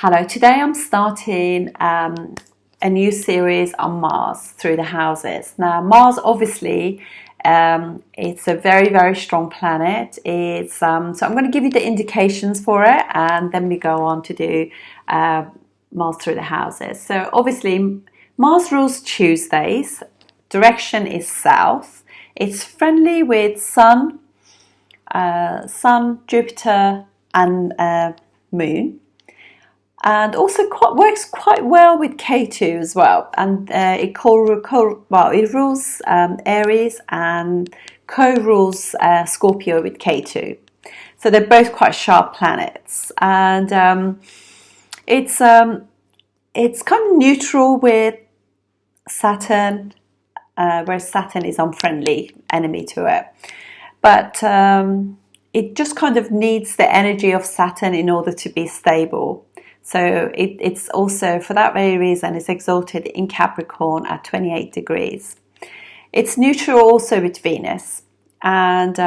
Hello, today I'm starting a new series on Mars through the houses. Now, Mars obviously it's a very, very strong planet. It's so I'm going to give you the indications for it, and then we go on to do Mars through the houses. So obviously, Mars rules Tuesdays. Direction is south. It's friendly with Sun, Jupiter, and Moon. And also works quite well with K2 as well, and it rules Aries and co-rules Scorpio with K2. So they're both quite sharp planets, and it's kind of neutral with Saturn, whereas Saturn is unfriendly enemy to it. But it just kind of needs the energy of Saturn in order to be stable. So it's also, for that very reason, it's exalted in Capricorn at 28 degrees. It's neutral also with Venus, and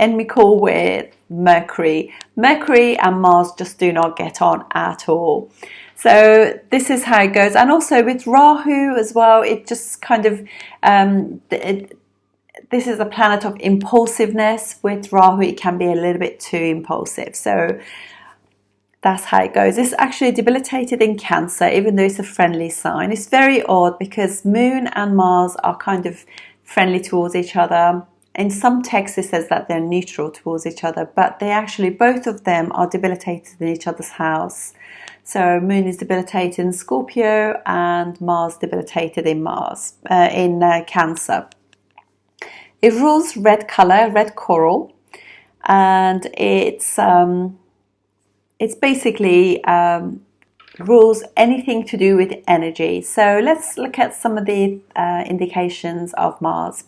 enmical with Mercury. Mercury and Mars just do not get on at all. So this is how it goes. And also with Rahu as well, it just kind of, this is a planet of impulsiveness. With Rahu, it can be a little bit too impulsive. So that's how it goes. It's actually debilitated in Cancer, even though it's a friendly sign. It's very odd because Moon and Mars are kind of friendly towards each other. In some texts it says that they're neutral towards each other, but they actually, both of them are debilitated in each other's house. So Moon is debilitated in Scorpio and Mars debilitated in Cancer. It rules red color, red coral, and it's basically rules anything to do with energy. So let's look at some of the indications of Mars.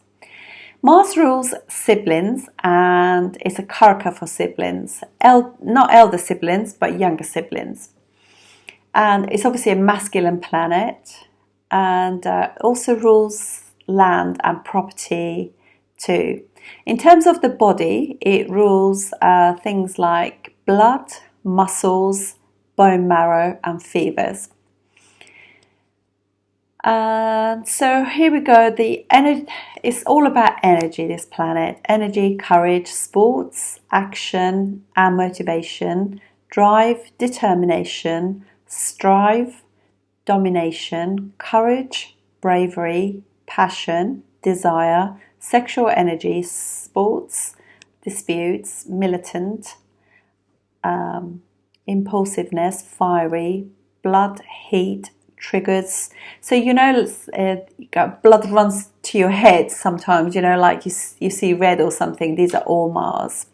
Mars rules siblings, and it's a karaka for siblings. Not elder siblings, but younger siblings. And it's obviously a masculine planet, and also rules land and property too. In terms of the body, it rules things like blood, muscles, bone marrow, and fevers. So here we go. The energy, it's all about energy, this planet. Energy, courage, sports, action and motivation, drive, determination, strive, domination, courage, bravery, passion, desire, sexual energy, sports, disputes, militant, impulsiveness, fiery, blood, heat, triggers. So blood runs to your head sometimes, like you see red or something. These are all Mars.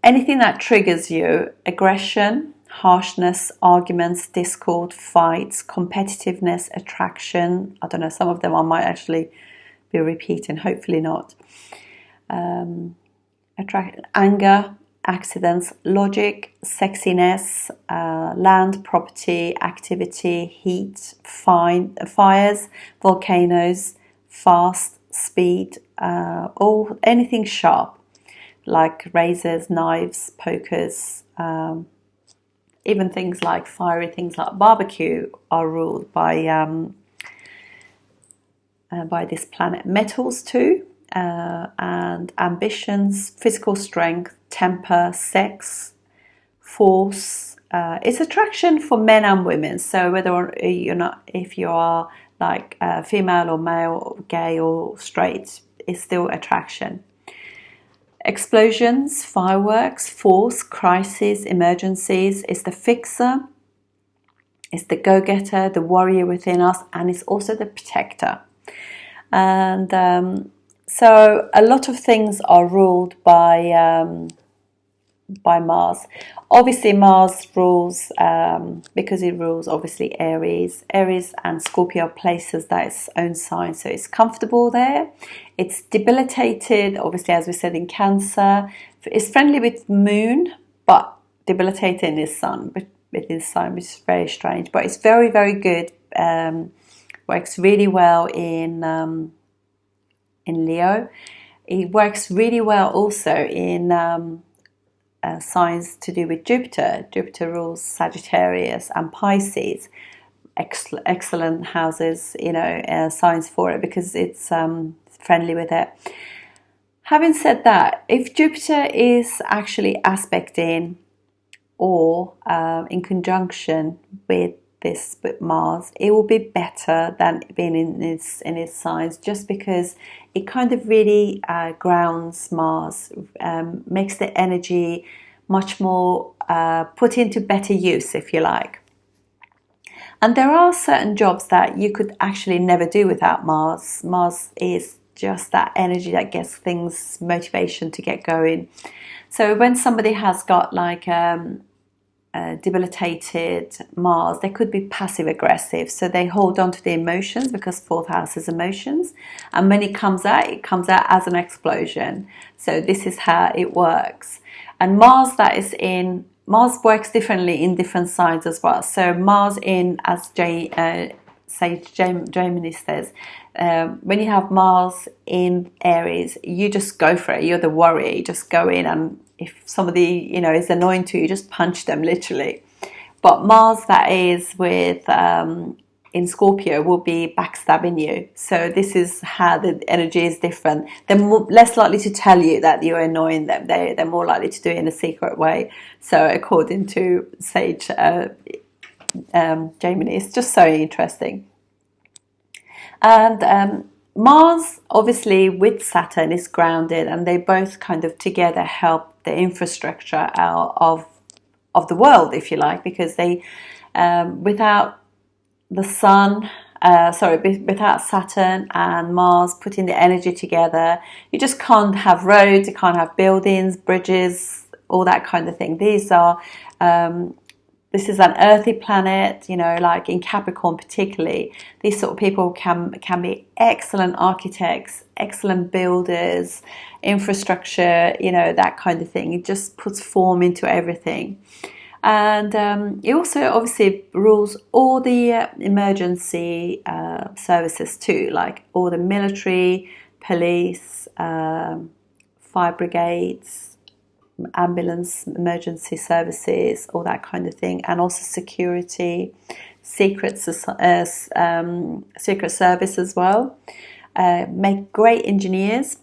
Anything that triggers you: aggression, harshness, arguments, discord, fights, competitiveness, attraction. I don't know, some of them I might actually be repeating, hopefully not. Anger, accidents, logic, sexiness, land, property, activity, heat, fires, volcanoes, fast, speed, anything sharp, like razors, knives, pokers, even things like fiery things like barbecue are ruled by this planet. Metals too, and ambitions, physical strength, temper, sex, force. It's attraction for men and women. So whether if you are like female or male, gay or straight, it's still attraction. Explosions, fireworks, force, crisis, emergencies. It's the fixer, it's the go-getter, the warrior within us, and it's also the protector. And so a lot of things are ruled by Mars. Obviously Mars rules, because it rules obviously Aries and Scorpio are places that its own sign, so it's comfortable there. It's debilitated, obviously, as we said, in Cancer. It's friendly with Moon, but debilitated in his Sun, which is very strange, but it's very, very good. Works really well in Leo. It works really well also in signs to do with Jupiter. Jupiter rules Sagittarius and Pisces. Excellent houses, signs for it, because it's friendly with it. Having said that, if Jupiter is actually aspecting or in conjunction with Mars, it will be better than being in its signs, just because it kind of really grounds Mars, makes the energy much more put into better use, if you like. And there are certain jobs that you could actually never do without Mars. Mars is just that energy that gets things, motivation to get going. So when somebody has got like debilitated Mars, they could be passive aggressive, so they hold on to the emotions, because fourth house is emotions, and when it comes out as an explosion. So this is how it works. And Mars works differently in different signs as well. So Mars in, as Gemini says, when you have Mars in Aries, you just go for it. You're the warrior. You just go in, and if somebody is annoying to you, just punch them, literally. But Mars that is with in Scorpio will be backstabbing you. So this is how the energy is different. They're less likely to tell you that you're annoying them. They're more likely to do it in a secret way. So according to Sage Gemini, it's just so interesting. And Mars, obviously, with Saturn is grounded, and they both kind of together help the infrastructure of the world, if you like, because they without the Sun, without Saturn and Mars putting the energy together, you just can't have roads, you can't have buildings, bridges, all that kind of thing. This is an earthy planet, like in Capricorn particularly. These sort of people can be excellent architects, excellent builders, infrastructure, that kind of thing. It just puts form into everything. And it also obviously rules all the emergency services too, like all the military, police, fire brigades, ambulance, emergency services, all that kind of thing, and also security, secret service as well. Make great engineers,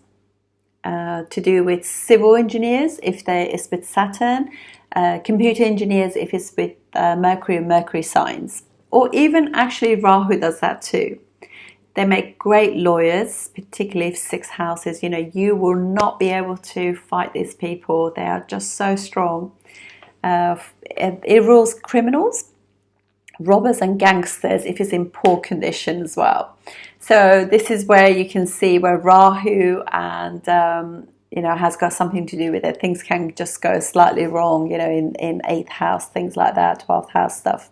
to do with civil engineers if it's with Saturn, computer engineers if it's with Mercury and Mercury signs, or even actually Rahu does that too. They make great lawyers, particularly if 6 houses. You will not be able to fight these people. They are just so strong. It rules criminals, robbers and gangsters if it's in poor condition as well. So this is where you can see where Rahu and has got something to do with it. Things can just go slightly wrong, in 8th house, things like that, 12th house stuff.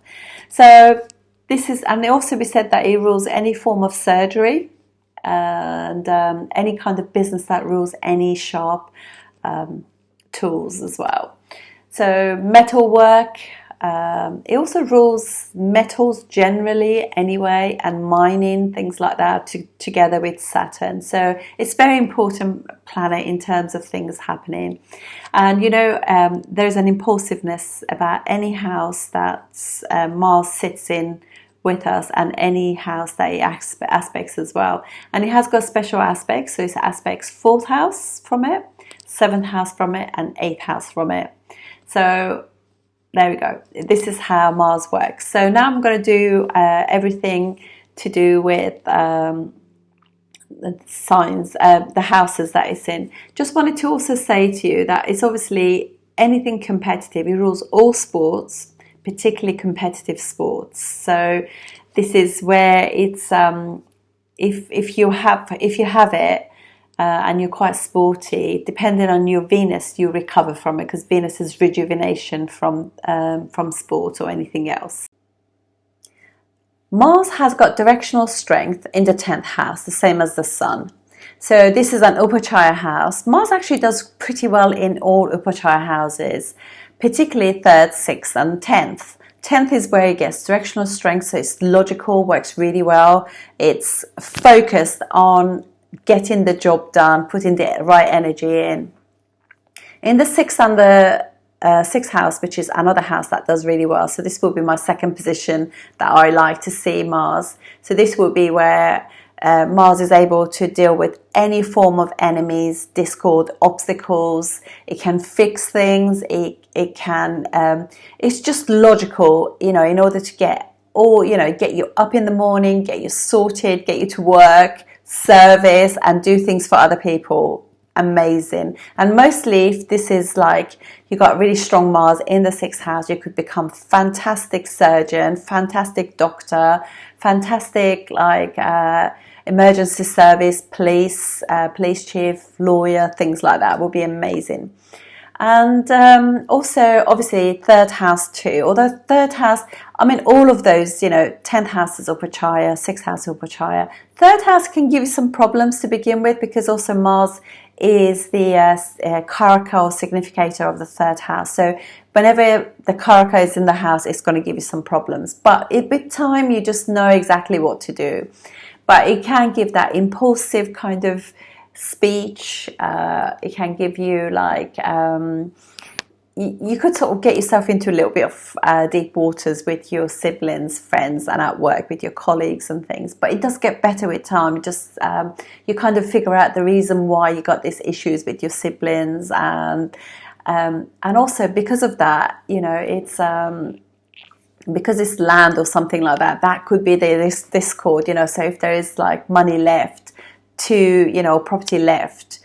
So this is, and also we said that it rules any form of surgery and any kind of business that rules any sharp tools as well. So metal work, it also rules metals generally anyway, and mining, things like that, together with Saturn. So it's very important planet in terms of things happening. And there's an impulsiveness about any house that Mars sits in with us, and any house that it aspects as well. And it has got special aspects, so it aspects 4th house from it, 7th house from it, and 8th house from it. So there we go. This is how Mars works. So now I'm going to do everything to do with the signs, the houses that it's in. Just wanted to also say to you that it's obviously anything competitive. It rules all sports, particularly competitive sports. So this is where it's if you have it and you're quite sporty, depending on your Venus, you recover from it, because Venus is rejuvenation from sport or anything else. Mars has got directional strength in the 10th house, the same as the Sun. So this is an Upachaya house. Mars actually does pretty well in all Upachaya houses, particularly 3rd, 6th and 10th. 10th is where it gets directional strength, so it's logical, works really well. It's focused on getting the job done, putting the right energy in. In the 6th and the sixth house, which is another house that does really well. So this will be my second position that I like to see Mars. So this will be where Mars is able to deal with any form of enemies, discord, obstacles. It can fix things. It can. It's just logical, you know, in order to get you up in the morning, get you sorted, get you to work, service, and do things for other people. Amazing. And mostly if this is like you got really strong Mars in the sixth house, you could become fantastic surgeon, fantastic doctor, fantastic like emergency service, police chief, lawyer, things like that will be amazing. And also obviously third house too, although third house, I mean all of those, you know, 10th house is Upachaya, 6th house is Upachaya. Third house can give you some problems to begin with, because also Mars is the Karaka or significator of the third house. So whenever the Karaka is in the house, it's going to give you some problems. But with time, you just know exactly what to do. But it can give that impulsive kind of speech. It can give you like you could sort of get yourself into a little bit of deep waters with your siblings, friends, and at work with your colleagues and things. But it does get better with time. Just you kind of figure out the reason why you got these issues with your siblings, and also because of that, you know, it's because it's land or something like that. That could be this discord, you know. So if there is like money left to, you know, property left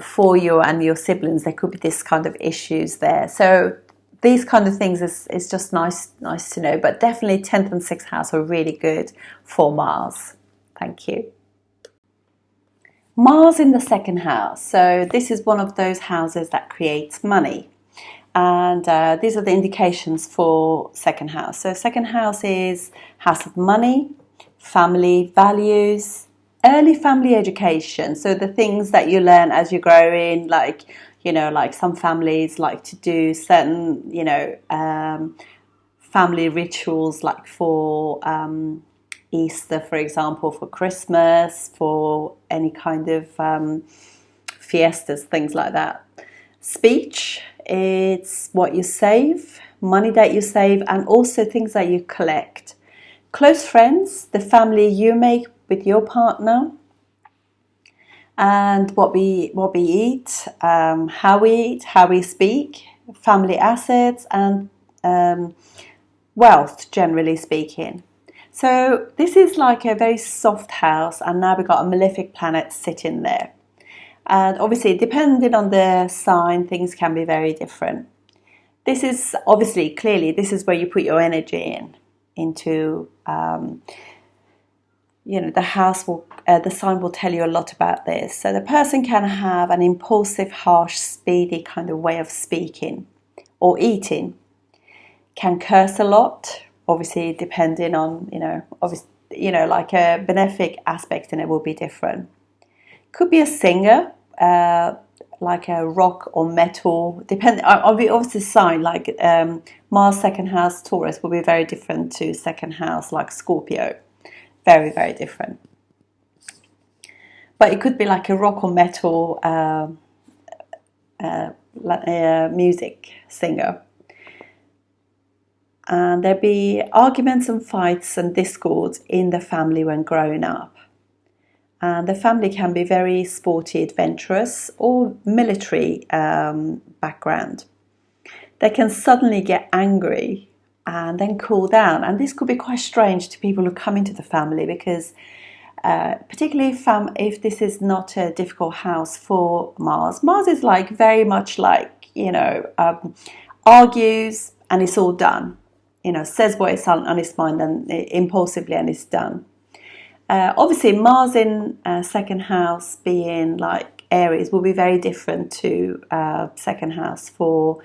for you and your siblings, there could be this kind of issues there. So these kind of things is just nice to know. But definitely 10th and 6th house are really good for Mars. Thank you. Mars in the second house. So this is one of those houses that creates money. And these are the indications for second house. So second house is house of money, family, values, early family education. So the things that you learn as you grow in, like, you know, like some families like to do certain, you know, family rituals, like for Easter, for example, for Christmas, for any kind of fiestas, things like that. Speech, it's what you save, money that you save, and also things that you collect. Close friends, the family you make with your partner, and what we eat, how we speak, family assets, and wealth, generally speaking. So this is like a very soft house, and now we've got a malefic planet sitting there. And obviously, depending on the sign, things can be very different. This is obviously, clearly, this is where you put your energy into. You know, the house will, the sign will tell you a lot about this. So the person can have an impulsive, harsh, speedy kind of way of speaking or eating. Can curse a lot, obviously, depending on, you know, obviously, you know, like a benefic aspect in it will be different. Could be a singer, like a rock or metal, depending on the obviously sign, like Mars second house Taurus will be very different to second house like Scorpio. Very, very different. But it could be like a rock or metal music singer. And there'd be arguments and fights and discords in the family when growing up. And the family can be very sporty, adventurous, or military background. They can suddenly get angry and then cool down. And this could be quite strange to people who come into the family, because particularly if this is not a difficult house for Mars. Mars is like very much like, you know, argues and it's all done. You know, says what is on his mind and impulsively, and it's done. Obviously, Mars in second house being like Aries will be very different to second house for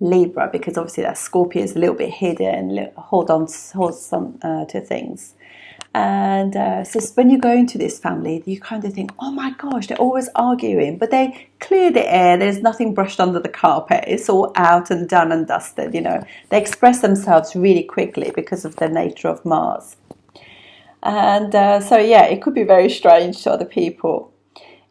Libra, because obviously that Scorpio is a little bit hidden, holds some to things. And so when you go into this family, you kind of think, oh my gosh, they're always arguing, but they clear the air. There's nothing brushed under the carpet. It's all out and done and dusted, you know. They express themselves really quickly because of the nature of Mars. And so, yeah, it could be very strange to other people.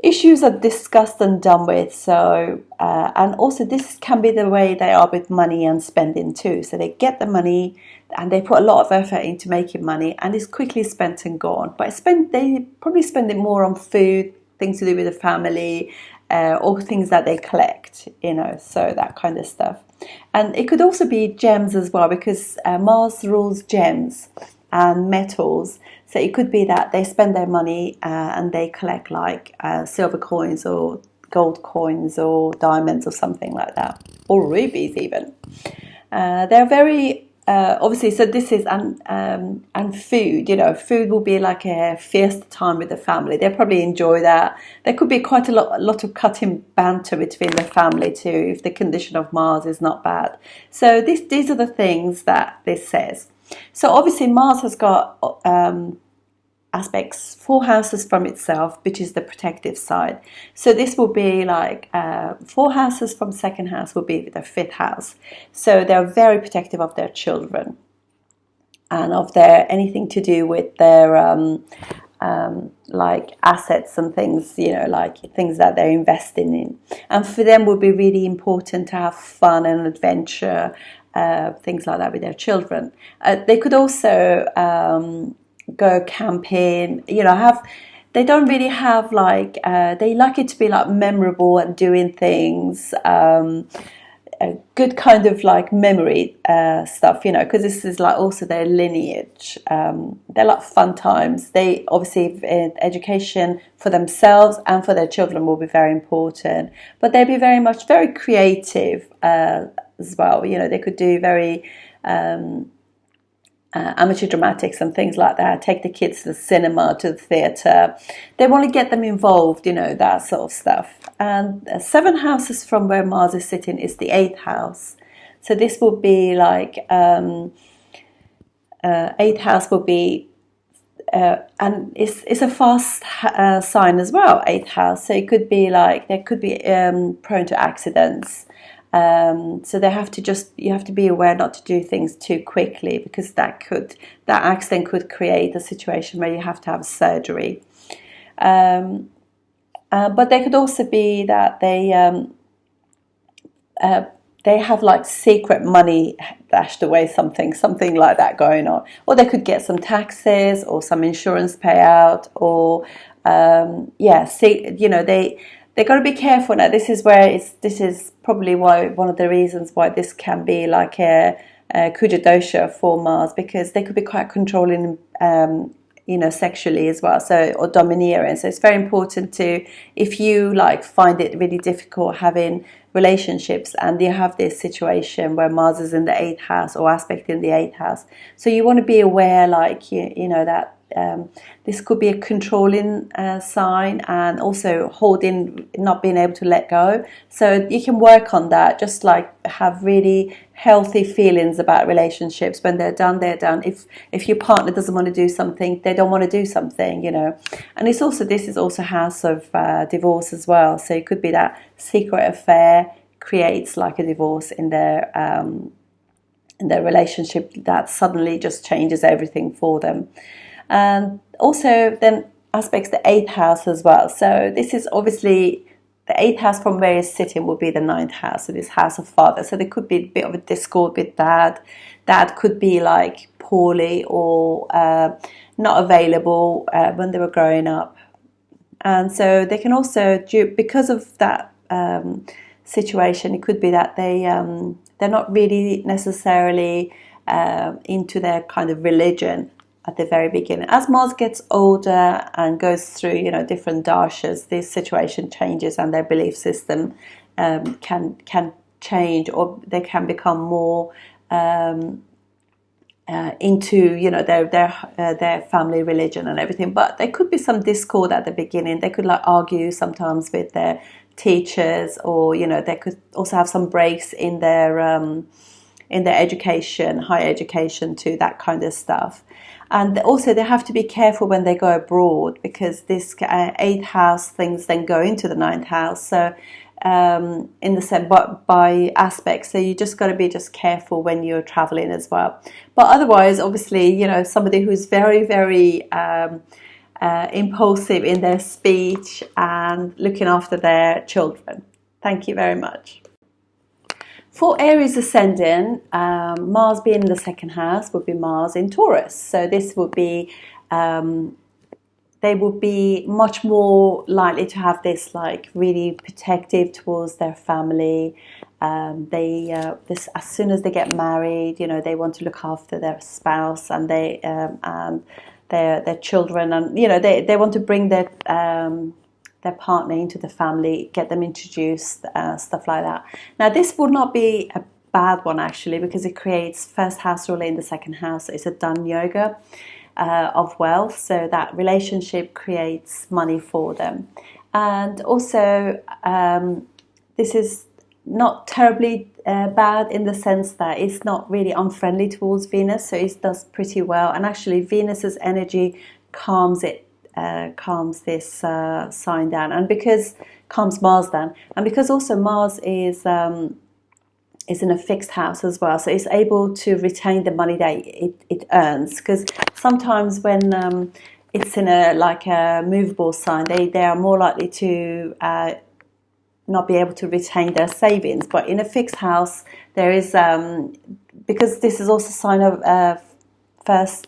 issues are discussed and done with. So and also this can be the way they are with money and spending too. So they get the money and they put a lot of effort into making money, and it's quickly spent and gone. But they probably spend it more on food, things to do with the family, or things that they collect, so that kind of stuff. And it could also be gems as well, because Mars rules gems and metals. So it could be that they spend their money and they collect like silver coins or gold coins or diamonds or something like that, or rubies even. They're very obviously, so this is and food. Food will be like a fiesta time with the family. They probably enjoy that. There could be quite a lot of cutting banter between the family too, if the condition of Mars is not bad. So these are the things that this says. So obviously Mars has got aspects 4 houses from itself, which is the protective side. So this will be like 4 houses from second house will be the 5th house. So they're very protective of their children and of their anything to do with their like assets and things, like things that they're investing in. And for them would be really important to have fun and adventure, things like that with their children. They could also go camping, they don't really have like they like it to be like memorable and doing things, a good kind of like memory stuff, because this is like also their lineage. They're like fun times. They obviously education for themselves and for their children will be very important, but they'll be very creative as well. They could do very amateur dramatics and things like that, take the kids to the cinema, to the theatre. They want to get them involved, that sort of stuff. And 7 houses from where Mars is sitting is the 8th house. So this will be like 8th house will be and it's a fast sign as well, 8th house. So it could be like they could be prone to accidents. So you have to be aware not to do things too quickly, because that accident could create a situation where you have to have surgery. But they could also be that they have like secret money dashed away, something like that going on, or they could get some taxes or some insurance payout, or They've got to be careful now. This is probably one of the reasons why this can be like a Kuja dosha for Mars, because they could be quite controlling, sexually as well, or domineering. So it's very important if you like find it really difficult having relationships and you have this situation where Mars is in the 8th house or aspect in the 8th house. So you want to be aware, like, that this could be a controlling sign, and also not being able to let go. So you can work on that, just like have really healthy feelings about relationships. When they're done, they're done. If your partner doesn't want to do something, they don't want to do something, And this is also house of divorce as well. So it could be that secret affair creates like a divorce in their relationship that suddenly just changes everything for them. And also then aspects the 8th house as well. So this is obviously the 8th house from where it's sitting will be the 9th house. So this house of father. So there could be a bit of a discord with dad. Dad could be like poorly or not available when they were growing up. And so they can also, because of that situation, it could be that they're not really necessarily into their kind of religion at the very beginning. As Mars gets older and goes through, different dashas, this situation changes and their belief system can change, or they can become more into, their family religion and everything. But there could be some discord at the beginning. They could like argue sometimes with their teachers, or they could also have some breaks in their education, higher education too, that kind of stuff. And also they have to be careful when they go abroad, because this 8th house things then go into the 9th house. So in the sense, but by aspects. So you just got to be just careful when you're traveling as well. But otherwise, obviously, somebody who's very, very impulsive in their speech and looking after their children. Thank you very much. For Aries ascendant, Mars being in the second house would be Mars in Taurus. So this would be, they would be much more likely to have this like really protective towards their family. This as soon as they get married, you know, they want to look after their spouse and their children, and you know they want to bring their partner into the family, get them introduced, stuff like that. Now this would not be a bad one actually, because it creates first house ruler in the second house. So it's a done yoga of wealth, so that relationship creates money for them. And also this is not terribly bad in the sense that it's not really unfriendly towards Venus, so it does pretty well. And actually Venus's energy calms this sign down, and because calms Mars down, and because also Mars is in a fixed house as well, so it's able to retain the money that it earns. Because sometimes when it's in a movable sign, they are more likely to not be able to retain their savings. But in a fixed house, there is because this is also a sign of first.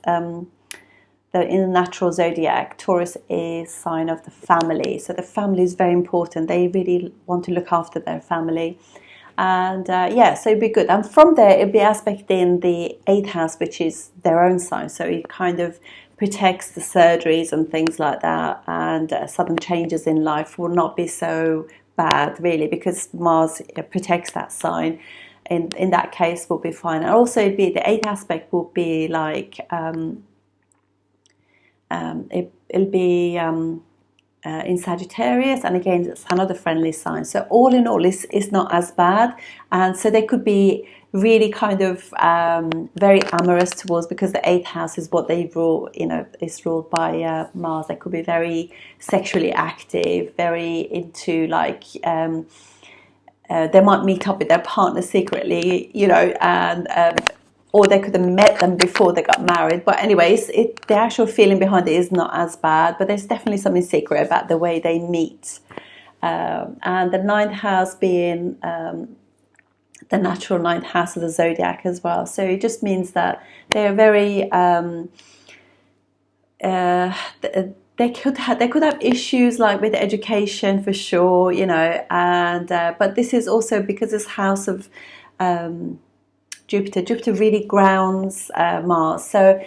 In the natural zodiac, Taurus is sign of the family. So the family is very important. They really want to look after their family. And so it'd be good. And from there, it'd be aspecting the 8th house, which is their own sign. So it kind of protects the surgeries and things like that. And sudden changes in life will not be so bad, really, because Mars protects that sign. In that case, will be fine. And also, it'd be the 8th aspect will be like... it'll be in Sagittarius, and again it's another friendly sign. So all in all, it's not as bad, and so they could be really kind of very amorous towards, because the 8th house is what they rule. You know, is ruled by Mars. They could be very sexually active, very into like. They might meet up with their partner secretly, you know, and. Or they could have met them before they got married. But anyways, the actual feeling behind it is not as bad. But there's definitely something secret about the way they meet. And the 9th house being the natural 9th house of the zodiac as well. So it just means that they're very... they could have issues like with education for sure, you know. And but this is also because this house of... Jupiter really grounds Mars, so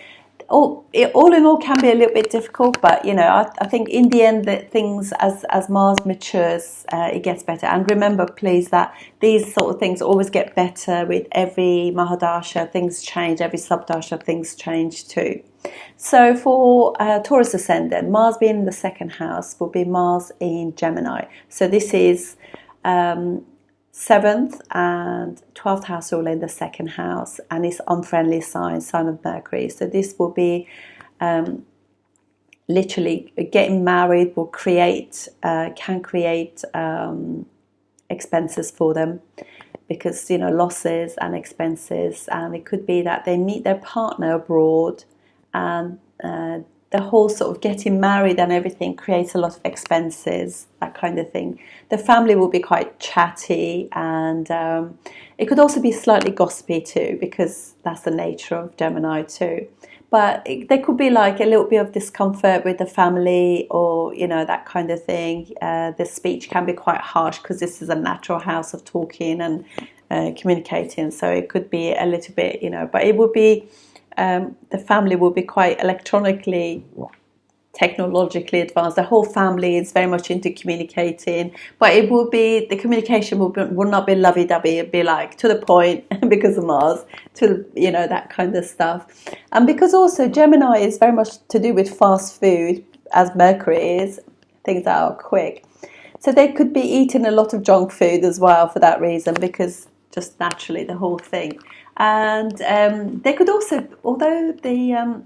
all in all can be a little bit difficult, but you know, I think in the end that things as Mars matures, it gets better. And remember please that these sort of things always get better with every Mahadasha. Things change, every subdasha things change too. So for Taurus ascendant, Mars being in the second house will be Mars in Gemini. So this is 7th and 12th house all in the second house, and it's unfriendly sign of Mercury. So this will be literally getting married will can create expenses for them, because you know, losses and expenses. And it could be that they meet their partner abroad, and the whole sort of getting married and everything creates a lot of expenses, that kind of thing. The family will be quite chatty, and it could also be slightly gossipy too, because that's the nature of Gemini too. But there could be like a little bit of discomfort with the family, or you know, that kind of thing. The speech can be quite harsh because this is a natural house of talking and communicating, so it could be a little bit, you know, but it would be the family will be quite technologically advanced. The whole family is very much into communicating, but it will be, the communication will not be lovey-dovey. It'll be like to the point because of Mars, to you know, that kind of stuff. And because also Gemini is very much to do with fast food, as Mercury is, things that are quick. So they could be eating a lot of junk food as well for that reason, because just naturally the whole thing. And they could also, although the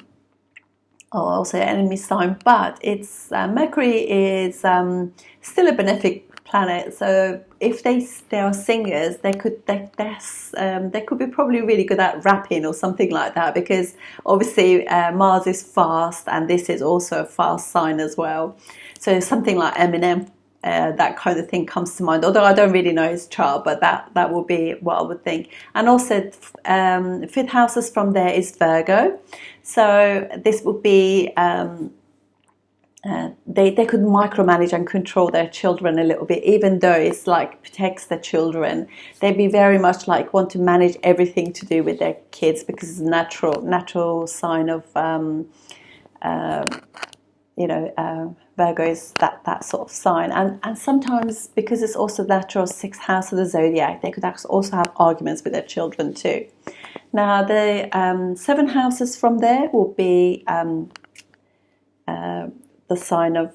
also enemy sign, but it's Mercury is still a benefic planet. So if they are singers, they could be probably really good at rapping or something like that, because obviously Mars is fast, and this is also a fast sign as well. So something like Eminem, that kind of thing comes to mind. Although I don't really know his chart, but that would be what I would think. And also, fifth houses from there is Virgo, so this would be. They could micromanage and control their children a little bit, even though it's like protects the children. They'd be very much like want to manage everything to do with their kids, because it's a natural sign of Virgo is that sort of sign, and sometimes because it's also natural sixth house of the zodiac, they could also have arguments with their children too. Now the 7 houses from there will be the sign of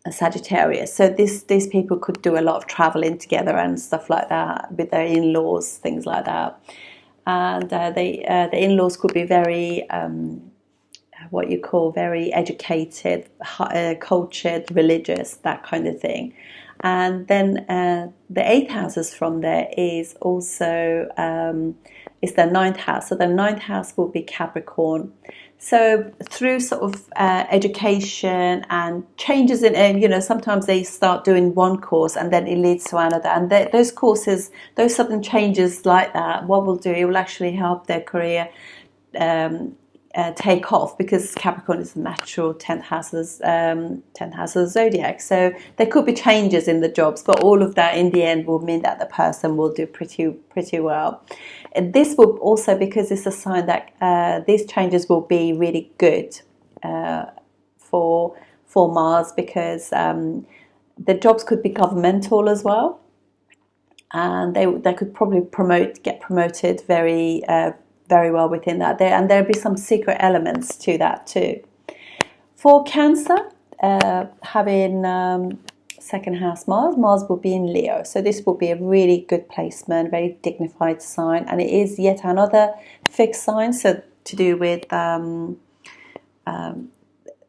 Sagittarius. So these people could do a lot of traveling together and stuff like that with their in-laws, things like that. And the in-laws could be very what you call very educated, cultured, religious, that kind of thing. And then the 8 houses from there is also is the 9th house. So the 9th house will be Capricorn. So through sort of education and changes in, sometimes they start doing one course and then it leads to another. And those courses, those sudden changes like that, what will do, it will actually help their career take off, because Capricorn is the natural 10th house of the zodiac. So there could be changes in the jobs, but all of that in the end will mean that the person will do pretty well. And this will also, because it's a sign that these changes will be really good for Mars, because the jobs could be governmental as well, and they could probably get promoted very well within that there, and there'll be some secret elements to that too. For Cancer, having second house Mars will be in Leo, so this will be a really good placement, very dignified sign, and it is yet another fixed sign, so to do with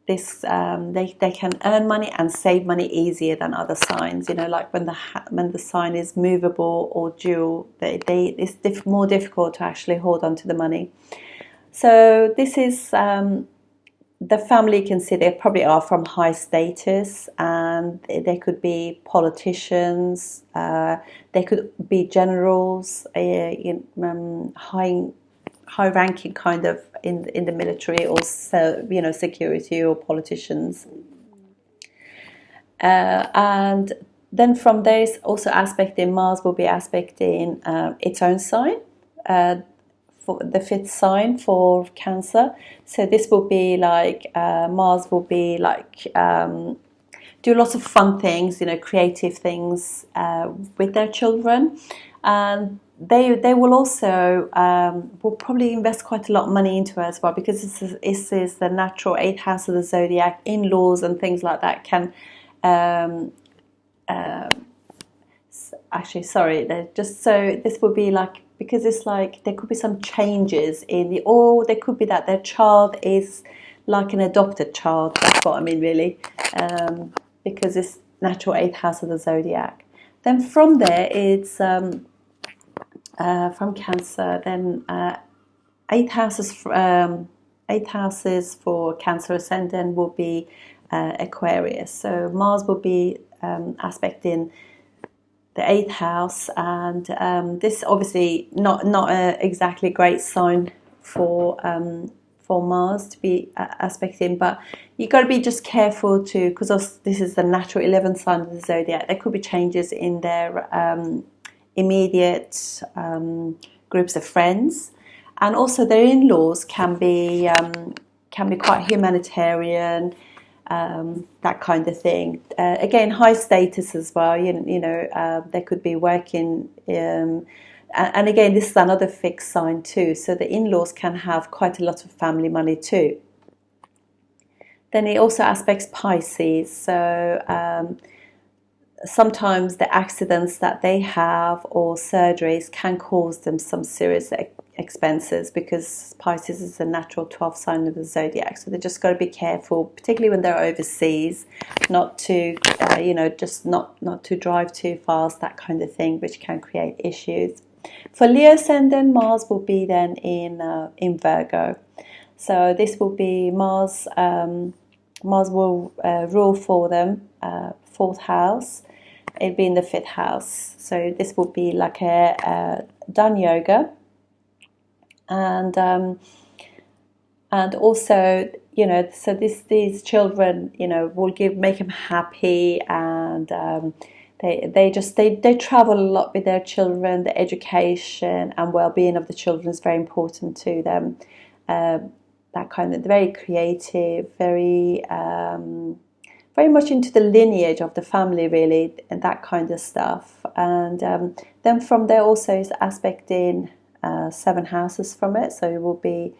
this, they can earn money and save money easier than other signs. Like when the sign is movable or dual, it's more difficult to actually hold on to the money. So this is the family. You can see they probably are from high status, and they could be politicians, they could be generals, high ranking kind of in the military, or security or politicians. And then from there is also aspecting, Mars will be aspecting its own sign, for the 5th sign for Cancer. So this will be like Mars will be like do lots of fun things, creative things with their children, and they will also will probably invest quite a lot of money into it as well, because this is the natural 8th house of the zodiac. In-laws and things like that can actually, sorry, just so this will be like, because it's like there could be some changes or there could be that their child is like an adopted child. That's what I mean, really, because it's natural 8th house of the zodiac. Then from there it's from Cancer, then 8 houses for Cancer ascendant will be Aquarius. So Mars will be aspecting the 8th house, and this obviously not a exactly great sign for Mars to be aspecting, but you got to be just careful because this is the natural 11th sign of the zodiac. There could be changes in their immediate groups of friends, and also their in-laws can be quite humanitarian, that kind of thing. Again, high status as well. They could be working, and again, this is another fixed sign too. So the in-laws can have quite a lot of family money too. Then it also aspects Pisces. So sometimes the accidents that they have or surgeries can cause them some serious expenses, because Pisces is a natural 12th sign of the zodiac. So they just got to be careful, particularly when they're overseas, not to, just not to drive too fast, that kind of thing, which can create issues. For Leo ascendant, Mars will be then in Virgo. So this will be Mars. Mars will rule for them, 4th house. It'll be in the 5th house. So this will be like a done yoga, and also, so these children, will make them happy, and they travel a lot with their children. The education and well-being of the children is very important to them. That kind of very creative, very much into the lineage of the family, really, and that kind of stuff. And then from there also is aspecting 7 houses from it, so it will be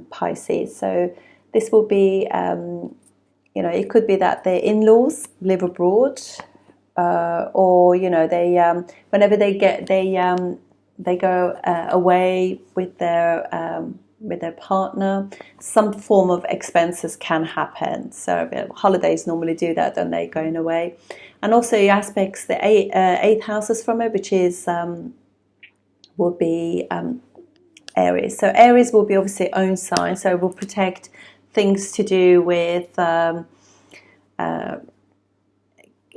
Pisces. So this will be, it could be that their in-laws live abroad, or they whenever they go away with their partner, some form of expenses can happen. So holidays normally do that, don't they, going away? And also it aspects the 8th houses from it, which is will be Aries. So Aries will be obviously own sign, so it will protect things to do with 8th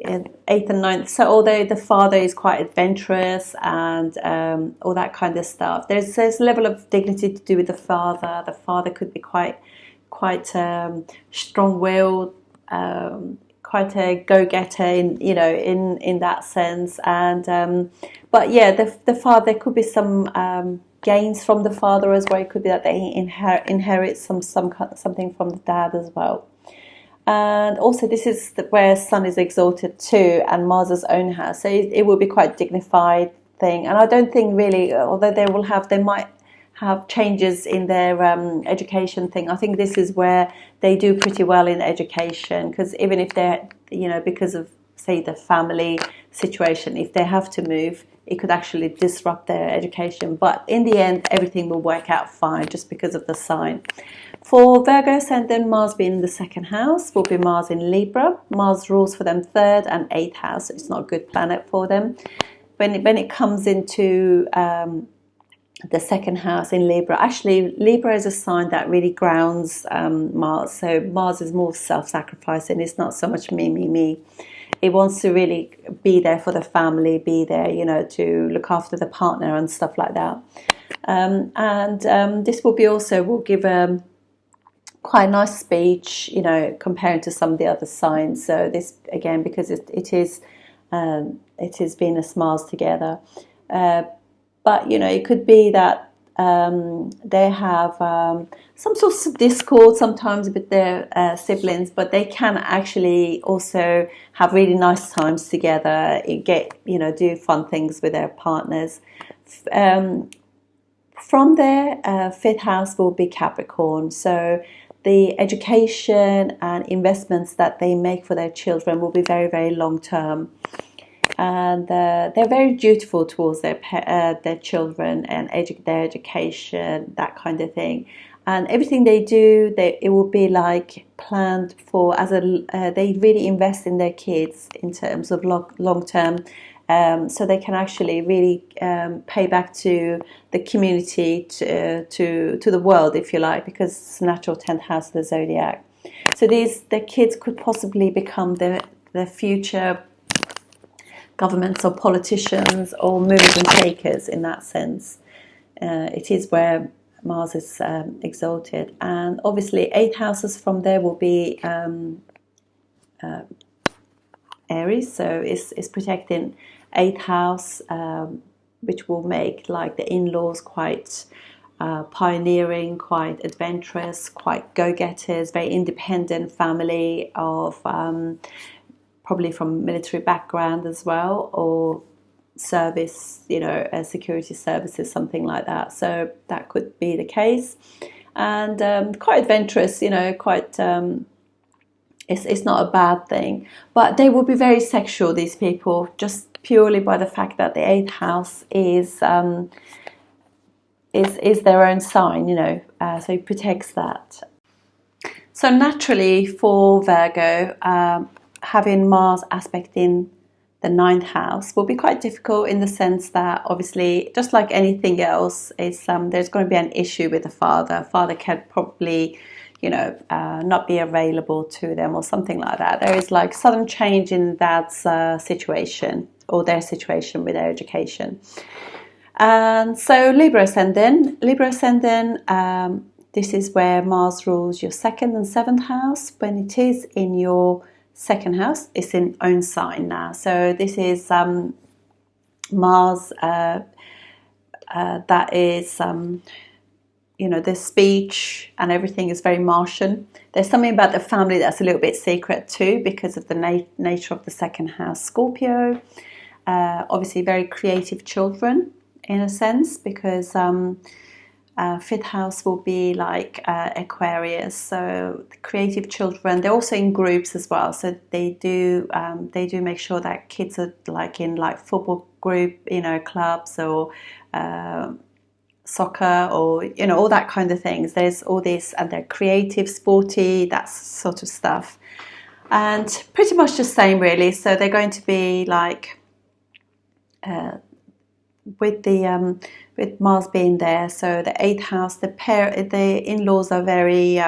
and 9th. So although the father is quite adventurous and all that kind of stuff, there's a level of dignity to do with the father. The father could be quite strong-willed, quite a go-getter in that sense. And but yeah, the father, there could be some gains from the father as well. It could be that they inherit something from the dad as well. And also this is where Sun is exalted too, and Mars's own house, so it will be quite dignified thing. And I don't think really, although they might have changes in their education thing, I think this is where they do pretty well in education, because even if they're, because of, say, the family situation, if they have to move, it could actually disrupt their education. But in the end, everything will work out fine just because of the sign. For Virgo ascendant, Mars being in the 2nd house, will be Mars in Libra. Mars rules for them 3rd and 8th house, so it's not a good planet for them. When it comes into the 2nd house in Libra, actually Libra is a sign that really grounds Mars. So Mars is more self-sacrificing. It's not so much me. It wants to really be there for the family, be there, to look after the partner and stuff like that. And this will give quite a nice speech, comparing to some of the other signs. So this, again, because it is Venus Mars together. But it could be that they have some sorts of discord sometimes with their siblings, but they can actually also have really nice times together, do fun things with their partners. From there, 5th house will be Capricorn. So the education and investments that they make for their children will be very, very long term. And they're very dutiful towards their children and their education, that kind of thing. And everything they do, it will be like planned for they really invest in their kids in terms of long term, so they can actually really pay back to the community, to the world, if you like, because it's natural 10th house of the zodiac. So the kids could possibly become the future governments or politicians or movers and shakers in that sense. It is where Mars is exalted. And obviously 8 houses from there will be Aries, so it's protecting 8th house, which will make like the in-laws quite pioneering, quite adventurous, quite go-getters, very independent family of probably from military background as well, or service, security services, something like that. So that could be the case. And quite adventurous, quite it's not a bad thing. But they will be very sexual, these people, just purely by the fact that the 8th house is is their own sign, so it protects that. So naturally for Virgo, having Mars aspect in the 9th house will be quite difficult, in the sense that obviously, just like anything else, is there's going to be an issue with the father. Father can probably, not be available to them or something like that. There is like sudden change in dad's situation, or their situation with their education. And so Libra ascendant, this is where Mars rules your 2nd and 7th house. When it is in your 2nd house, it's in own sign now. So this is Mars, that is, the speech and everything is very Martian. There's something about the family that's a little bit secret too, because of the nature of the 2nd house, Scorpio. Obviously very creative children, in a sense, because 5th house will be like Aquarius, so the creative children. They're also in groups as well, so they do make sure that kids are like in like football group, clubs, or soccer, or all that kind of things. There's all this, and they're creative, sporty, that sort of stuff, and pretty much the same really. So they're going to be like with Mars being there, so the 8th house, the in-laws are very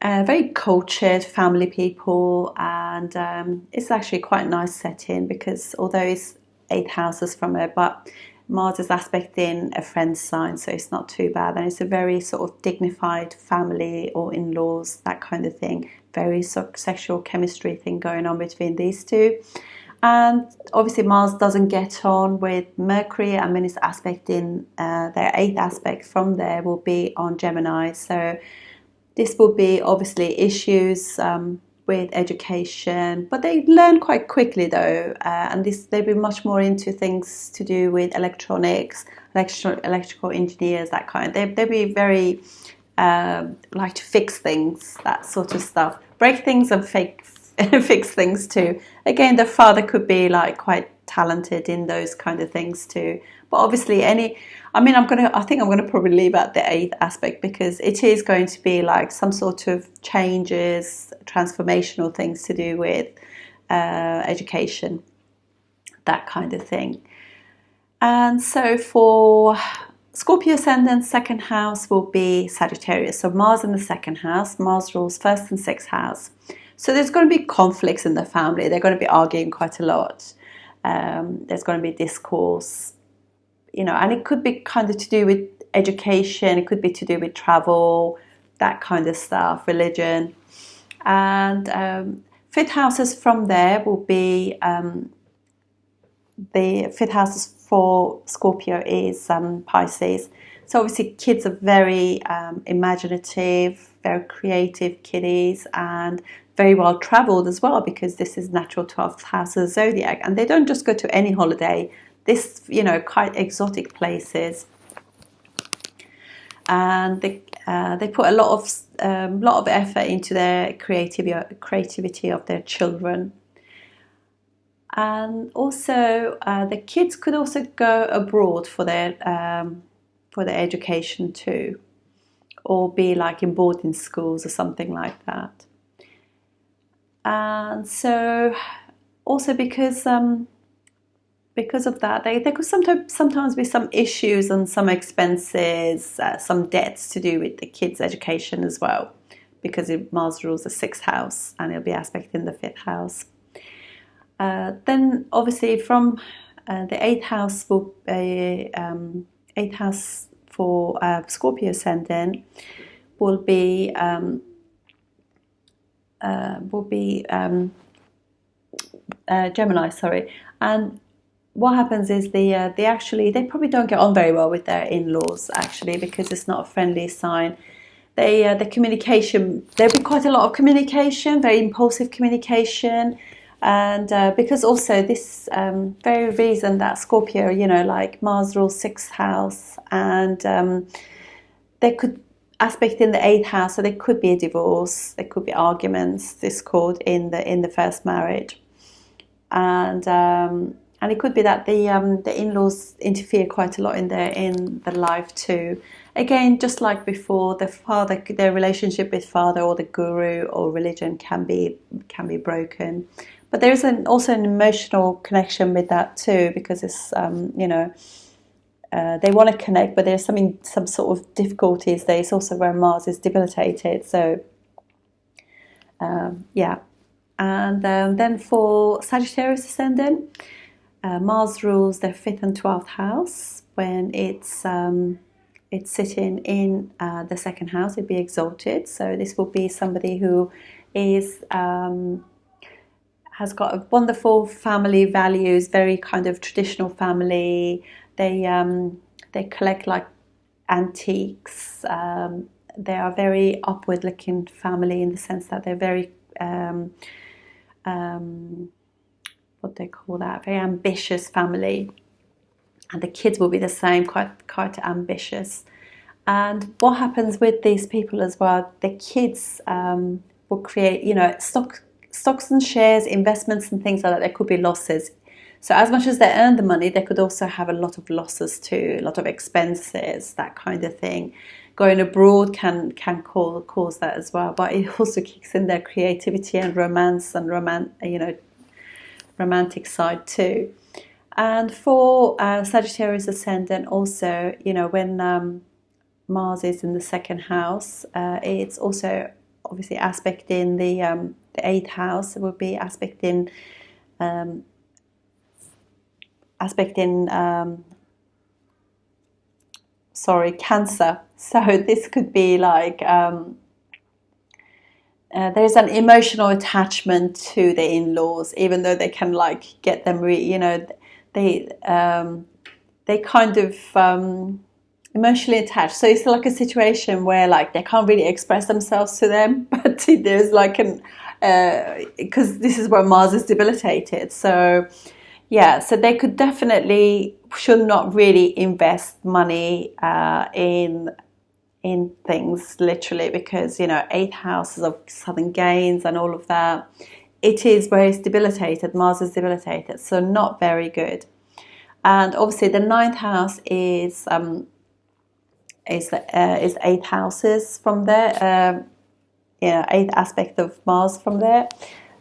very cultured family people, and it's actually quite a nice setting, because although it's 8 houses from it, but Mars is aspecting a friend's sign, so it's not too bad, and it's a very sort of dignified family, or in-laws, that kind of thing. Very sexual chemistry thing going on between these two. And obviously Mars doesn't get on with Mercury, and when it's aspecting their 8th aspect from there will be on Gemini. So this will be obviously issues with education, but they learn quite quickly though, and they'll be much more into things to do with electronics, electrical engineers, that kind. They'll be very like to fix things, that sort of stuff, break things and fix things too. Again, the father could be like quite talented in those kind of things too. But obviously I think I'm gonna probably leave out the 8th aspect, because it is going to be like some sort of changes, transformational things to do with education, that kind of thing. And so for Scorpio ascendant, 2nd house will be Sagittarius. So Mars in the 2nd house. Mars rules 1st and 6th house. So there's going to be conflicts in the family. They're going to be arguing quite a lot. There's going to be discourse, and it could be kind of to do with education. It could be to do with travel, that kind of stuff, religion. And 5th houses from there will be, the 5th houses for Scorpio is Pisces. So obviously kids are very imaginative, very creative kiddies, and very well travelled as well, because this is natural 12th house of the zodiac, and they don't just go to any holiday. This, quite exotic places, and they put a lot of effort into their creativity of their children. And also the kids could also go abroad for their education too, or be like in boarding schools or something like that. And so also because of that, there could sometimes be some issues and some expenses, some debts to do with the kids' education as well, because Mars rules the 6th house and it'll be aspecting the 5th house. Then obviously from the 8th house will be 8th house for Scorpio ascendant will be Gemini, sorry. And what happens is they probably don't get on very well with their in-laws, actually, because it's not a friendly sign. The communication, there'll be quite a lot of communication, very impulsive communication, and because also this very reason that Scorpio, like Mars rules 6th house, and they could aspect in the 8th house, so there could be a divorce, there could be arguments, discord in the first marriage, and and it could be that the in-laws interfere quite a lot in the life too. Again, just like before, their relationship with father or the guru or religion can be broken. But there is also an emotional connection with that too, because it's they want to connect, but there's some sort of difficulties there. It's also where Mars is debilitated. So yeah, and then for Sagittarius ascendant, Mars rules their 5th and 12th house. When it's sitting in the 2nd house, it'd be exalted. So this will be somebody who is has got a wonderful family values, very kind of traditional family. They collect like antiques. They are very upward looking family in the sense that they're very what they call that, very ambitious family, and the kids will be the same, quite ambitious. And what happens with these people as well, the kids will create, stocks and shares, investments and things like that. There could be losses. So as much as they earn the money, they could also have a lot of losses too, a lot of expenses, that kind of thing. Going abroad can cause that as well, but it also kicks in their creativity and romance and romantic side too. And for Sagittarius ascendant also, when Mars is in the 2nd house, it's also obviously aspecting the 8th house. It would be aspecting Cancer. So this could be like there's an emotional attachment to the in-laws, even though they can like get them they kind of emotionally attached. So it's like a situation where like they can't really express themselves to them, but there's like because this is where Mars is debilitated. So yeah, so they could definitely should not really invest money in things literally, because 8th house is of sudden gains and all of that. It is where it's debilitated. Mars is debilitated, so not very good. And obviously the 9th house is 8 houses from there. 8th aspect of Mars from there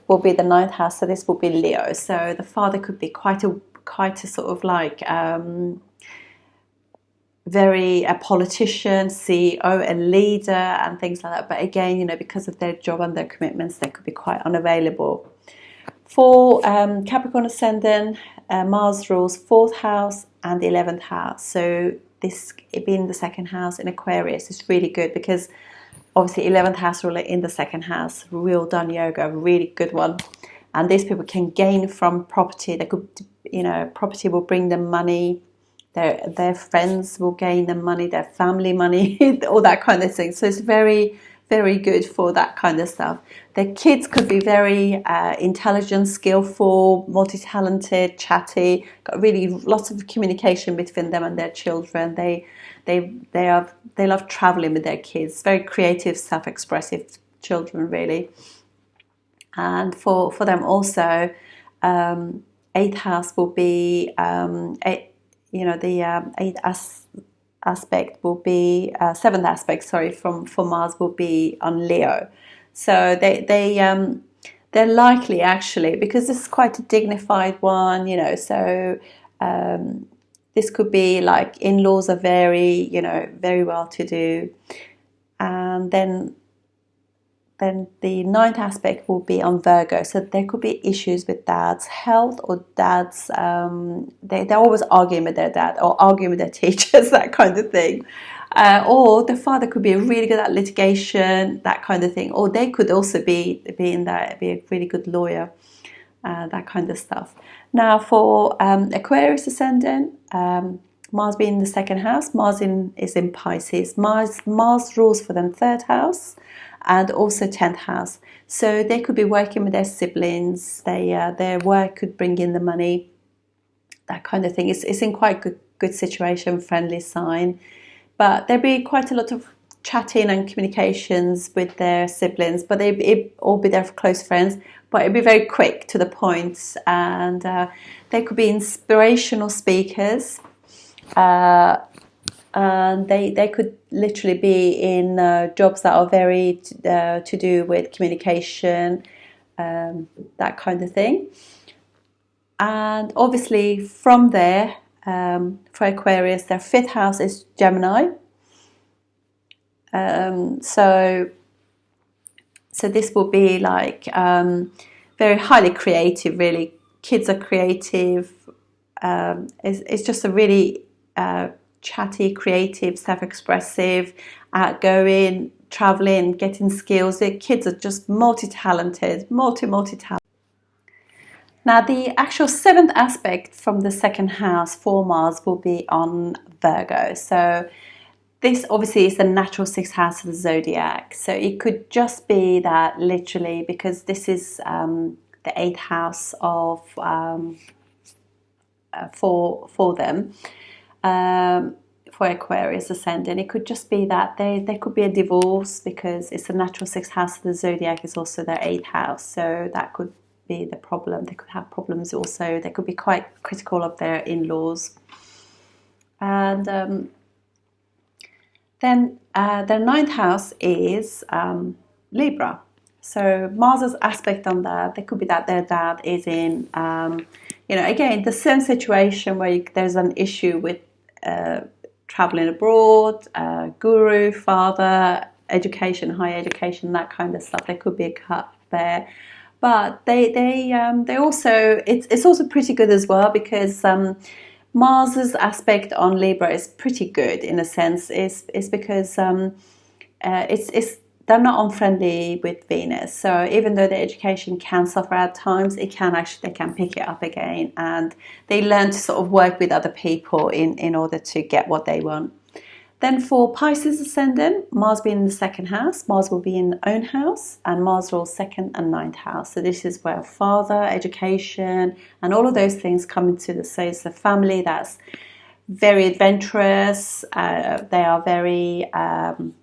will be the 9th house. So this will be Leo. So the father could be quite a sort of like a politician, CEO, a leader, and things like that. But again, because of their job and their commitments, they could be quite unavailable. For Capricorn ascendant, Mars rules 4th house and 11th house. So this being the 2nd house in Aquarius is really good, because obviously 11th house ruler in the 2nd house, real done yoga, really good one. And these people can gain from property. They could, property will bring them money. Their friends will gain them money, their family money, all that kind of thing. So it's very, very good for that kind of stuff. Their kids could be very intelligent, skillful, multi-talented, chatty, got really lots of communication between them and their children. They love traveling with their kids. Very creative, self-expressive children, really. And for them also, 8th house will be the 8th aspect will be 7th aspect. Sorry, for Mars will be on Leo. So they're likely actually, because this is quite a dignified one. So this could be like in-laws are very very well to do, and then the 9th aspect will be on Virgo. So there could be issues with dad's health, or dad's they're always arguing with their dad or arguing with their teachers, that kind of thing. Or the father could be really good at litigation, that kind of thing. Or they could also be a really good lawyer, that kind of stuff. Now for Aquarius ascendant, Mars being in the 2nd house, Mars is in Pisces. Mars rules for them 3rd house and also 10th house. So they could be working with their siblings. Their work could bring in the money, that kind of thing. It's in quite good situation, friendly sign. But there'll be quite a lot of chatting and communications with their siblings, but they'd all be there for close friends, but it'd be very quick to the point, and they could be inspirational speakers, and they could literally be in jobs that are very to do with communication, that kind of thing. And obviously from there, for Aquarius, their 5th house is Gemini. So this will be like very highly creative, really. Kids are creative. It's just a really chatty, creative, self-expressive, outgoing, traveling, getting skills. The kids are just multi-talented, multi-talented. Now, the actual 7th aspect from the 2nd house for Mars will be on Virgo. So this obviously is the natural 6th house of the zodiac. So it could just be that literally, because this is the 8th house of for them, for Aquarius ascendant. It could just be that there could be a divorce, because it's the natural 6th house of the zodiac is also their 8th house. So that could be the problem. They could have problems also. They could be quite critical of their in-laws. And then their 9th house is Libra. So Mars's aspect on that, they could be that their dad is in, again, the same situation where there's an issue with traveling abroad, guru, father, education, higher education, that kind of stuff. There could be a cut there. But they also, it's also pretty good as well, because Mars's aspect on Libra is pretty good in a sense. Is because it's they're not unfriendly with Venus. So even though the education can suffer at times, they can pick it up again, and they learn to sort of work with other people in order to get what they want. Then for Pisces ascendant, Mars being in the 2nd house, Mars will be in the own house, and Mars rules 2nd and 9th house. So this is where father, education, and all of those things come into the. So it's a family that's very adventurous. They are very,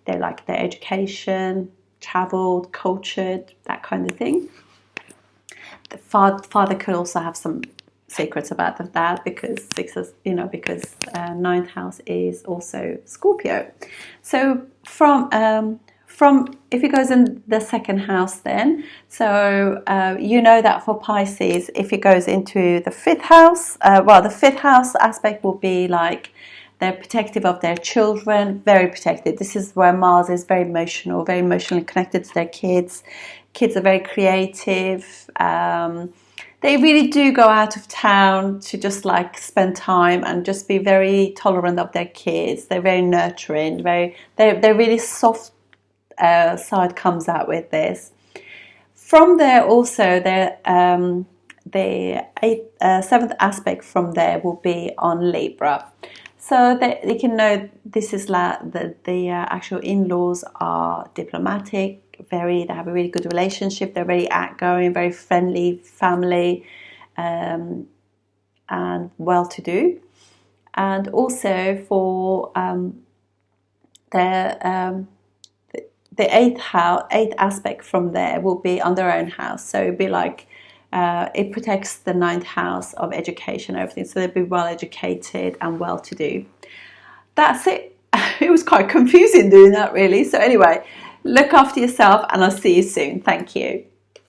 they like their education, traveled, cultured, that kind of thing. The father could also have some secrets about that, because because 9th house is also Scorpio. So from if it goes in the 2nd house, then that for Pisces, if it goes into the 5th house, the 5th house aspect will be like they're protective of their children, very protective. This is where Mars is very emotionally connected to their kids. Kids are very creative. They really do go out of town to just like spend time and just be very tolerant of their kids. They're very nurturing. They're really soft side comes out with this. From there also, the 7th aspect from there will be on Libra. So they can know this is the actual in-laws are diplomatic. They have a really good relationship. They're very outgoing, very friendly family, and well-to-do. And also for the 8th aspect from there will be on their own house. So it'll be like it protects the 9th house of education and everything. So they'll be well educated and well-to-do. That's it. It was quite confusing doing that, really. So anyway, look after yourself, and I'll see you soon. Thank you.